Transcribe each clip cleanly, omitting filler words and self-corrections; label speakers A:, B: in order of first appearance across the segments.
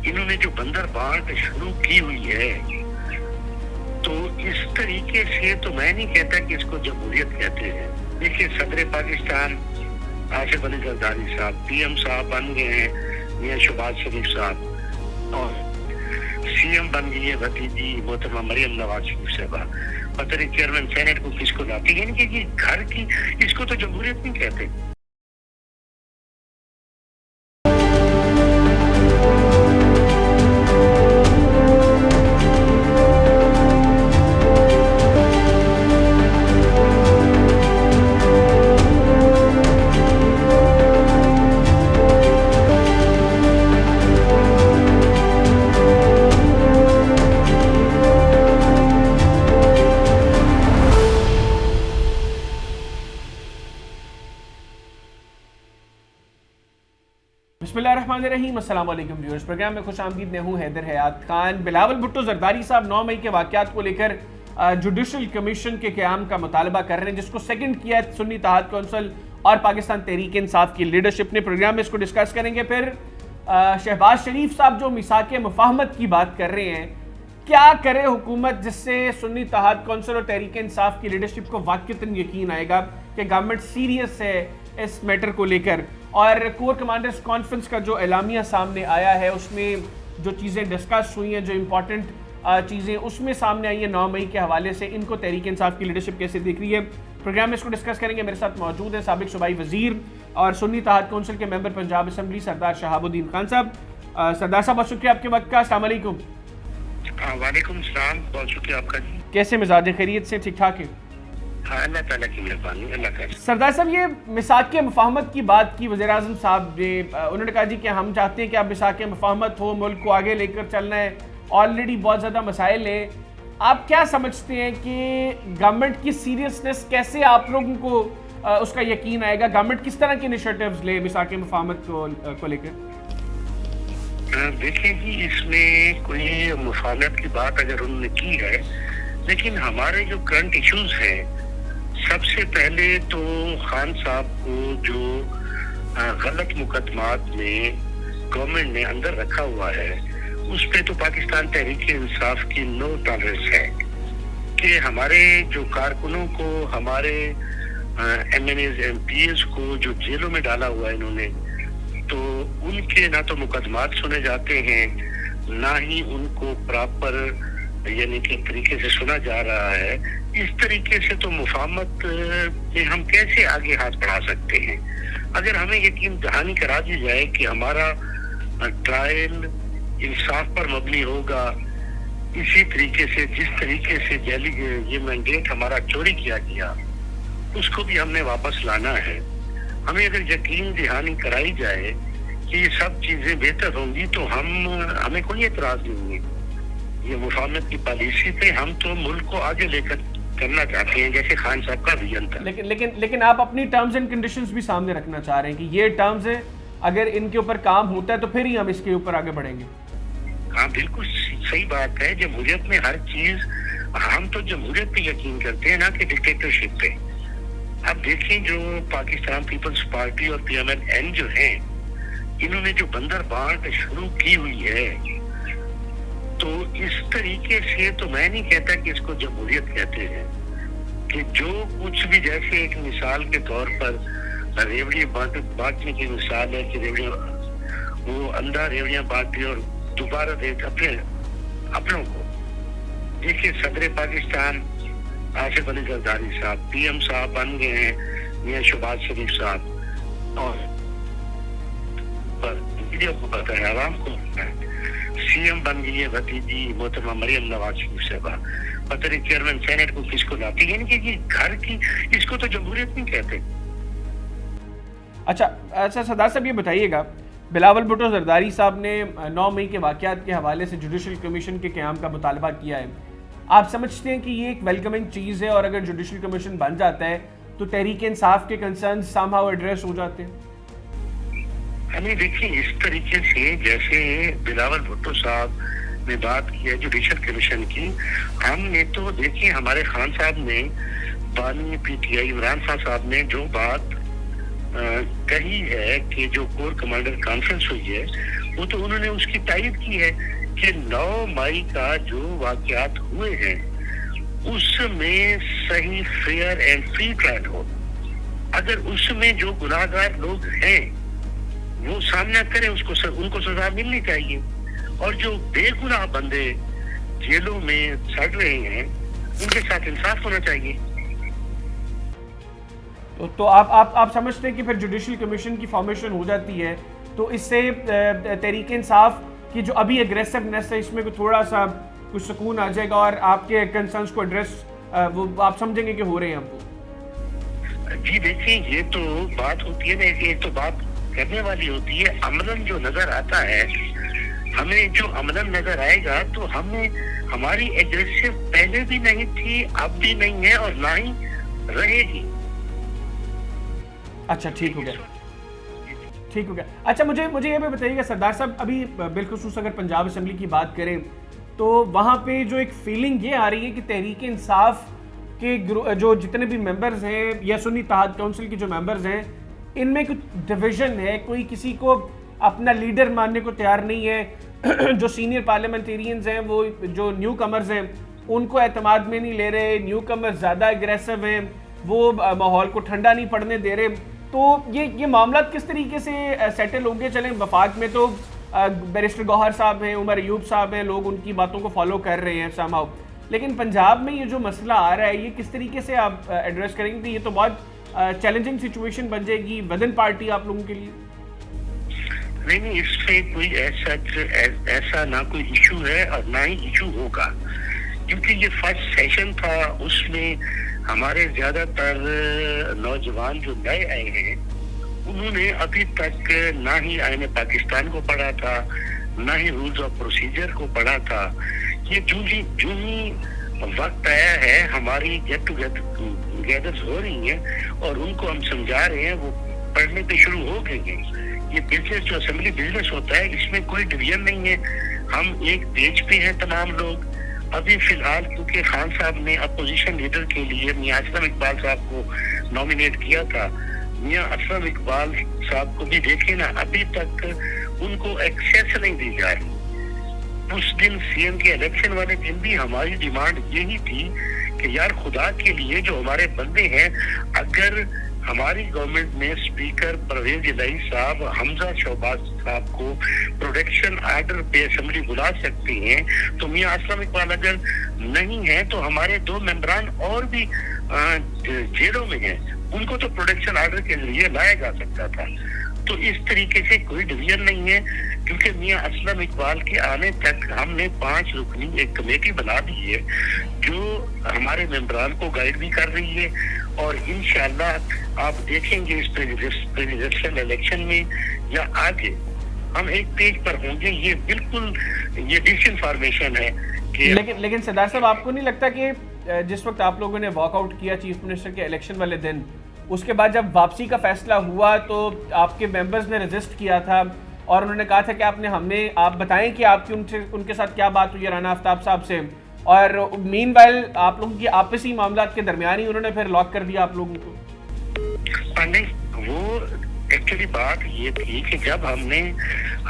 A: इन्होंने जो बंदर बांट शुरू की हुई है, तो इस तरीके से तो मैं नहीं कहता कि इसको जमहूरियत कहते हैं। देखिए, सदर पाकिस्तान आसिफ अली जरदारी साहब पीएम साहब बन गए हैं, मियां शहबाज शरीफ साहब, और सीएम बन गई है भतीजी मोहतरमा मरियम नवाज शरीफ साहबा। पता नहीं चेयरमैन सेनेट को किसको लाती है, यानी कि घर की, इसको तो जमहूरियत नहीं कहते।
B: बिस्मिल्लाहिर्रहमानिर्रहीम, अस्सलाम वालेकुम व्यूअर्स। प्रोग्राम में खुश आमदीद। मैं हूं हैदर हयात खान। बिलावल भुट्टो जरदारी साहब 9 मई के वाक़यात को लेकर जुडिशल कमीशन के क़याम का मुतालबा कर रहे हैं, जिसको सेकंड किया है सुन्नी इत्तेहाद कौंसिल और पाकिस्तान तहरीक इंसाफ की लीडरशिप ने। प्रोग्राम में इसको डिस्कस करेंगे। फिर शहबाज शरीफ साहब जो मिसाक़े मुफ़ाहमत की बात कर रहे हैं, क्या करे हुकूमत जिससे सुन्नी इत्तेहाद कौंसिल और तहरीक इंसाफ की लीडरशिप को वाक़ईतन यकीन आएगा कि गवर्नमेंट सीरियस है इस मैटर को लेकर। और कोर कमांडर्स कॉन्फ्रेंस का जो एलामिया सामने आया है, उसमें जो चीज़ें डिस्कस हुई हैं, जो इंपॉर्टेंट चीज़ें उसमें सामने आई हैं 9 मई के हवाले से, इनको तहरीक इंसाफ की लीडरशिप कैसे देख रही है। प्रोग्राम में इसको डिस्कस करेंगे। मेरे साथ मौजूद है साबिक सूबाई वज़ीर और सुन्नी इत्तेहाद कौंसिल के मेंबर पंजाब असम्बली सरदार शहाबुद्दीन खान साहब। सरदार साहब, बहुत शुक्रिया आपके वक्त का। अस्सलाम वालेकुम।
A: वालेकुम सलाम, बहुत शुक्रिया आपका।
B: कैसे मिजाज खैरियत से? ठीक ठाक है?
A: अल्लाह ताला की मेहरबानी, अल्लाह का।
B: सरदार साहब, ये मिसाक़े मुफ़ाहमत की बात की वज़ीर आज़म साहब ने, उन्होंने कहा जी कि हम चाहते हैं कि आप मिसाक़े मुफ़ाहमत हो, मुल्क को आगे लेकर चलना है, ऑलरेडी बहुत ज़्यादा मसाइल हैं। आप क्या समझते हैं कि गवर्नमेंट की सीरियसनेस कैसे आप लोगों को उसका यकीन आएगा? गवर्नमेंट किस तरह के इनिशिएटिव्स ले मिसाक़े मुफ़ाहमत को लेकर?
A: देखिए जी, इसमें कोई मुफ़ाहमत की बात अगर उन्होंने की है, लेकिन हमारे जो करंट इश्यूज हैं, सबसे पहले तो खान साहब को जो गलत मुकदमात में गवर्नमेंट ने अंदर रखा हुआ है, उस पे तो पाकिस्तान तहरीक इंसाफ की नो टॉलरेंस है कि हमारे जो कारकुनों को, हमारे एमएनएज एमपीएस को जो जेलों में डाला हुआ है इन्होंने, तो उनके ना तो मुकदमात सुने जाते हैं, ना ही उनको प्रॉपर यानी कि तरीके से सुना जा रहा है। इस तरीके से तो मुफाहमत में हम कैसे आगे हाथ बढ़ा सकते हैं? अगर हमें यकीन दहानी करा दी जाए कि हमारा ट्रायल इंसाफ पर मबनी होगा, इसी तरीके से जिस तरीके से ये मैंडेट हमारा चोरी किया गया, उसको भी हमने वापस लाना है। हमें अगर यकीन दहानी कराई जाए कि ये सब चीजें बेहतर होंगी, तो हमें कोई एतराज नहीं है। ये मुफाहमत की पॉलिसी पे हम तो मुल्क को आगे लेकर करना चाहते हैं, जैसे खान साहब का विजन था।
B: लेकिन आप अपनी टर्म्स एंड कंडीशंस भी सामने रखना चाह रहे हैं कि ये टर्म्स है, अगर इनके ऊपर काम होता है तो फिर ही हम इसके ऊपर आगे बढ़ेंगे।
A: हाँ, बिल्कुल सही बात है। जमहूरियत में हर चीज, हम तो जमहूरियत पे यकीन करते हैं, ना कि डिक्टेटरशिप पे। अब देखिए, जो पाकिस्तान पीपल्स पार्टी और PMLN जो है, इन्होंने जो बंदर बांट शुरू की हुई है, तो इस तरीके से तो मैं नहीं कहता कि इसको जमहूरियत कहते हैं। कि जो कुछ भी, जैसे एक मिसाल के तौर पर रेवड़ियां बांटने की मिसाल है कि रेवड़ियां, वो अंधा रेवड़ियां बांटे और दोबारा दे अपनों को। देखिए, सदर पाकिस्तान आसिफ अली जरदारी साहब PM साहब बन गए हैं, मियां शहबाज शरीफ साहब, और मीडिया को पता है, आवाम को पता है, सीएम बन गई है भतीजी मोहतरमा मरियम नवाज शरीफ साहबा। पता नहीं चेयरमैन सेनेट को किसको लाती है, यानी कि घर की, इसको तो जमहूरियत नहीं कहते।
B: अच्छा सरदार साहब, ये बताइएगा, बिलावल भुट्टो जरदारी साहब ने 9 मई के वाक़यात के हवाले से जुडिशल कमीशन के क़याम का मुतालबा किया है। आप समझते हैं कि ये एक वेलकमिंग चीज़ है, और अगर जुडिशल कमीशन बन जाता है तो तहरीक इंसाफ के कंसर्न समहाउ एड्रेस हो जाते हैं?
A: हमें देखिए, इस तरीके से जैसे बिलावल भुट्टो साहब ने बात की है जुडिशल कमीशन की, हमने तो देखिए हमारे खान साहब ने, बानी PTI इमरान खान साहब ने जो बात कही है कि जो कोर कमांडर कॉन्फ्रेंस हुई है, वो तो उन्होंने उसकी तायद की है कि 9 मई का जो वाकयात हुए हैं उसमें सही, फेयर एंड फ्री ट्रायल हो। अगर उसमें जो गुनाहगार लोग हैं वो सामना करें, उनको सजा मिलनी चाहिए, और जो बेगुनाह बंदे जेलों में सड़ रहे हैं उनके साथ इंसाफ होना चाहिए।
B: तो आप समझते हैं कि फिर जुडिशल कमीशन की फॉर्मेशन हो जाती है तो इससे तहरीक इंसाफ की जो अभी एग्रेसिवनेस है इसमें थोड़ा सा कुछ सुकून आ जाएगा और आपके कंसर्न्स को एड्रेस वो आप समझेंगे कि हो रहे हैं हमको?
A: जी देखिए, ये तो बात होती है ना, ये तो बात करने वाली होती है। अमलन जो नजर आता है, हमें जो अमलन नजर आएगा तो हमें हमारी एग्रेसिव पहले भी नहीं थी, अब भी नहीं है और ना ही रहेगी।
B: अच्छा, ठीक हो गया, ठीक हो गया। अच्छा, मुझे ये भी बताइएगा सरदार साहब, अभी बिलखुसूस अगर पंजाब असेंबली की बात करें तो वहाँ पे जो एक फीलिंग ये आ रही है कि तहरीक इंसाफ के जो जितने भी मेंबर्स हैं या सुन्नी इत्तेहाद काउंसिल के जो मेंबर्स हैं, इनमें कुछ डिवीजन है, कोई किसी को अपना लीडर मानने को तैयार नहीं है। जो सीनियर पार्लियामेंटेरियंस हैं, वो जो न्यू कमर्स हैं उनको एतमाद में नहीं ले रहे, न्यू कमर्स ज़्यादा एग्रेसिव हैं, वो माहौल को ठंडा नहीं पड़ने दे रहे। तो ये मामला किस तरीके से सेटल होंगे? चलें, वफाक में तो बैरिस्टर गौहर साहब हैं, उमर अयूब साहब हैं, लोग उनकी बातों को फॉलो कर रहे हैं समहाउ, लेकिन पंजाब में ये जो मसला आ रहा है ये किस तरीके से आप एड्रेस करेंगे? ये तो बहुत चैलेंजिंग सिचुएशन बन जाएगी विदिन पार्टी आप लोगों के लिए।
A: नहीं, इसमें कोई ऐसा ना कोई इशू है और ना ही इशू होगा, क्योंकि ये फर्स्ट सेशन था, उसमें हमारे ज्यादातर नौजवान जो नए आए हैं उन्होंने अभी तक ना ही आईन पाकिस्तान को पढ़ा था, ना ही रूल्स ऑफ प्रोसीजर को पढ़ा था। ये जो ही वक्त आया है, हमारी गेट टुगेदर्स हो रही हैं और उनको हम समझा रहे हैं, वो पढ़ने पे शुरू हो गए हैं। ये बिजनेस जो असेंबली बिजनेस होता है, इसमें कोई डिवीजन नहीं है, हम एक पेज पे हैं तमाम लोग। अभी फिलहाल क्योंकि खान साहब ने अपोजिशन लीडर के लिए मियां असलम इकबाल साहब को नॉमिनेट किया था, मियां असलम इकबाल साहब को भी देखे ना, अभी तक उनको एक्सेस नहीं दी जा रही। उस दिन सीएम के इलेक्शन वाले दिन भी हमारी डिमांड यही थी कि यार खुदा के लिए जो हमारे बंदे हैं, अगर हमारी गवर्नमेंट ने स्पीकर परवेज इलाही साहब हमजा शहबाज साहब को प्रोटेक्शन आर्डर पे असेंबली बुला सकते हैं, तो मियां असलम इकबाल अगर नहीं है तो हमारे 2 मेंबरान और भी जेलों में हैं, उनको तो प्रोटेक्शन आर्डर के जरिए लाया जा सकता था। तो इस तरीके से कोई डिवीजन नहीं है, क्योंकि मियां असलम इकबाल के आने तक हमने 5 रुकनी एक कमेटी बना दी है जो हमारे मेंबरान को गाइड भी कर रही है, और इंशाल्लाह आप देखेंगे इस प्रेसिडेंशियल इलेक्शन में या आगे हम एक पेज पर होंगे। ये बिल्कुल ये डिसइंफॉर्मेशन है कि
B: लेकिन सरदार साहब, आपको नहीं लगता कि जिस वक्त आप लोगों ने वॉकआउट किया चीफ मिनिस्टर के इलेक्शन वाले दिन, उसके बाद जब वापसी का फैसला हुआ तो आपके मेंबर्स ने रजिस्ट किया था और उन्होंने कहा था कि आप बताएं कि आपकी उनके साथ क्या बात हुई है राना आफ्ताब साहब से, और मीनवाइल आप लोगों की आपसी मामलात के दरमियान ही उन्होंने फिर लॉक कर दिया आप लोगों को?
A: नहीं, वो एक्चुअली बात ये थी कि जब हमने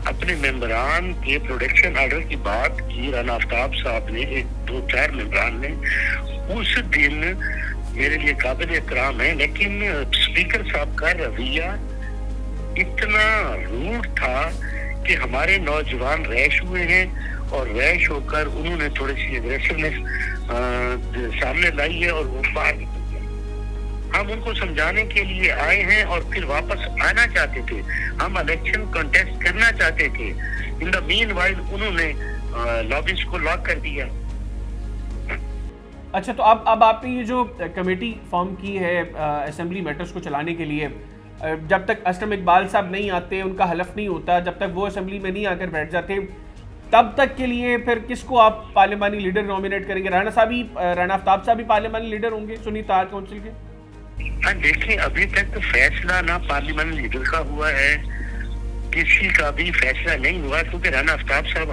A: अपने मेंबरान के प्रोटेक्शन आर्डर की बात की, राना आफ्ताब साहब ने, 1-2-4 मेंबरान ने, उस दिन मेरे लिए काबिल एहतराम है, लेकिन स्पीकर साहब का रवैया इतना रूड था कि हमारे नौजवान रैश हुए हैं और रैश होकर उन्होंने थोड़ी सी एग्रेसिवनेस सामने लाई है और वो बाहर निकल गए। हम उनको समझाने के लिए आए हैं और फिर वापस आना चाहते थे, हम इलेक्शन कंटेस्ट करना चाहते थे। इन द मीनवाइल उन्होंने लॉबिस्ट को लॉक कर दिया।
B: अच्छा, तो अब आपने ये जो कमेटी फॉर्म की है असेंबली मैटर्स को चलाने के लिए, जब तक असलम इकबाल साहब नहीं आते, उनका हलफ नहीं होता, जब तक वो असेंबली में नहीं आकर बैठ जाते, तब तक के लिए फिर किसको आप पार्लियामानी लीडर नॉमिनेट करेंगे? राना आफ्ताब साहब भी पार्लियामानी लीडर होंगे सुन्नी इत्तेहाद काउंसिल के?
A: हाँ, देखिए, अभी तक तो फैसला ना पार्लियामानी लीडर का हुआ है, किसी का भी फैसला नहीं हुआ, क्योंकि राना आफ्ताब साहब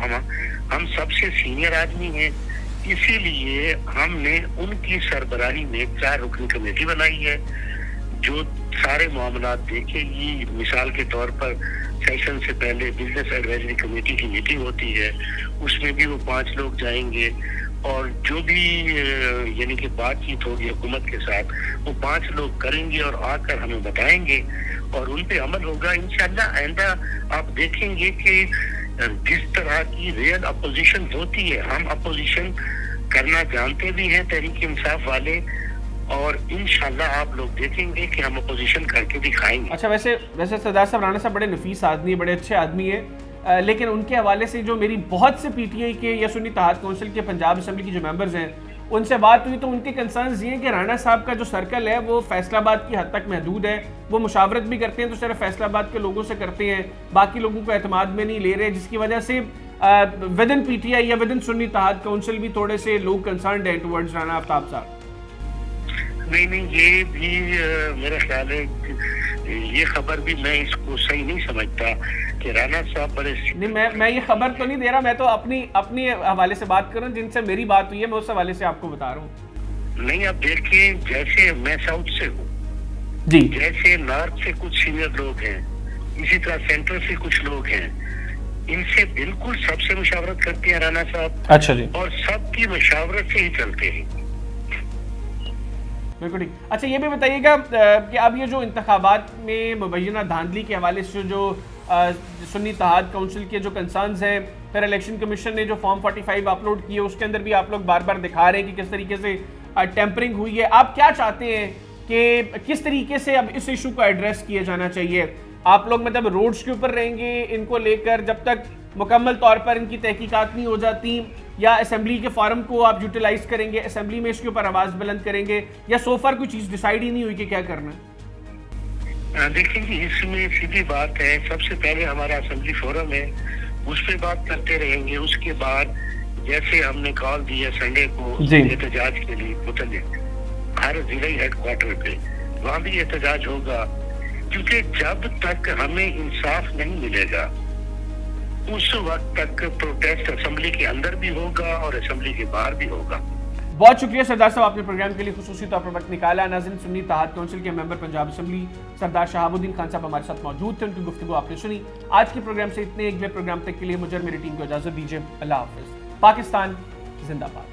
A: हम सबसे सीनियर आदमी हैं, इसीलिए हमने उनकी सरबराही में 4 रुकनी कमेटी बनाई है जो सारे मामला देखेगी। मिसाल के तौर पर सेशन से पहले बिजनेस एडवाइजरी कमेटी की मीटिंग होती है, उसमें भी वो 5 लोग जाएंगे और जो भी यानी कि बातचीत होगी हुकूमत के साथ वो 5 लोग करेंगे और आकर हमें बताएंगे और उन पे अमल होगा इंशाल्लाह। आइंदा आप देखेंगे कि जिस तरह की रियल अपोजिशन होती है, हम अपोजिशन करना जानते भी हैं तहरीक इंसाफ वाले, और इंशाल्लाह आप लोग देखेंगे कि हम अपोजिशन करके दिखाएंगे।
B: अच्छा, वैसे सरदार साहब, राणा साहब बड़े नफीस आदमी है, बड़े अच्छे आदमी है, लेकिन उनके हवाले से जो मेरी बहुत से पीटीआई के या सुन्नी इत्तेहाद कौंसिल के पंजाब असेंबली के जो मेंबर्स हैं उनसे बात हुई तो उनके कंसर्न्स ये हैं कि राणा साहब का जो सर्कल है वो फैसलाबाद की हद तक महदूद है। वो मुशावरत भी करते हैं तो सिर्फ फैसलाबाद के लोगों से करते हैं, बाकी लोगों को एतमाद में नहीं ले रहे, जिसकी वजह से विद इन पीटीआई या with in Sunni Ittehad council भी थोड़े से लोग कंसर्न्ड हैं टुवर्ड्स राणा आफ्ताब साहब।
A: नहीं, ये भी मेरा ख्याल है, ये खबर भी मैं इसको सही नहीं समझता कि राणा साहब बड़े
B: नहीं, मैं ये खबर तो नहीं दे रहा, मैं तो अपनी हवाले से बात कर रहा हूँ, जिनसे मेरी बात हुई है मैं उस हवाले से आपको बता रहा हूँ।
A: नहीं, अब देखिए, जैसे मैं साउथ से हूँ
B: जी,
A: जैसे नॉर्थ से कुछ सीनियर लोग हैं, इसी तरह सेंट्रल से कुछ लोग हैं, इनसे बिल्कुल सबसे मुशावरत करते हैं राणा साहब।
B: अच्छा जी,
A: और सबकी मुशावरत से ही चलते हैं।
B: बिल्कुल ठीक। अच्छा, ये भी बताइएगा कि अब ये जो इंतखाबात में मुबैना धांधली के हवाले से जो सुन्नी इत्तेहाद काउंसिल के जो कंसर्न्स हैं, फिर इलेक्शन कमीशन ने जो फॉर्म 45 अपलोड किए उसके अंदर भी आप लोग बार बार दिखा रहे हैं कि किस तरीके से टेम्परिंग हुई है। आप क्या चाहते हैं कि किस तरीके से अब इस इशू को एड्रेस किया जाना चाहिए? आप लोग मतलब रोड्स के ऊपर रहेंगे इनको लेकर जब तक मुकम्मल तौर पर इनकी तहकीकात नहीं हो जाती, या असेंबली के फॉरम को आप यूटिलाइज करेंगे, असेंबली में इसके ऊपर आवाज बुलंद करेंगे, या सो फार कोई चीज डिसाइड ही नहीं हुई कि क्या करना है?
A: देखिए जी, इसमें सीधी बात है, सबसे पहले हमारा असेंबली फोरम है, उस पर बात करते रहेंगे। उसके बाद जैसे हमने कॉल दिया संडे को एहतजाज के लिए मुतल्लिक हर जिले हेडक्वार्टर पे, वहाँ भी एहतजाज होगा, क्योंकि जब तक हमें इंसाफ नहीं मिलेगा उस वक्त तक प्रोटेस्ट असेंबली के अंदर भी होगा और असेंबली के बाहर भी होगा।
B: बहुत शुक्रिया सरदार साहब, आपने प्रोग्राम के लिए खुसूसी तौर पर वक्त निकाला। नाज़रीन, सुन्नी इत्तेहाद काउंसिल के मेंबर पंजाब असेंबली सरदार शहाबुद्दीन खान साहब हमारे साथ मौजूद थे, उनकी गुफ्तगू आपने सुनी। आज के प्रोग्राम से इतने, अगले प्रोग्राम तक के लिए मुझे और मेरी टीम को इजाजत दीजिए। अल्लाह हाफिज। पाकिस्तान जिंदाबाद।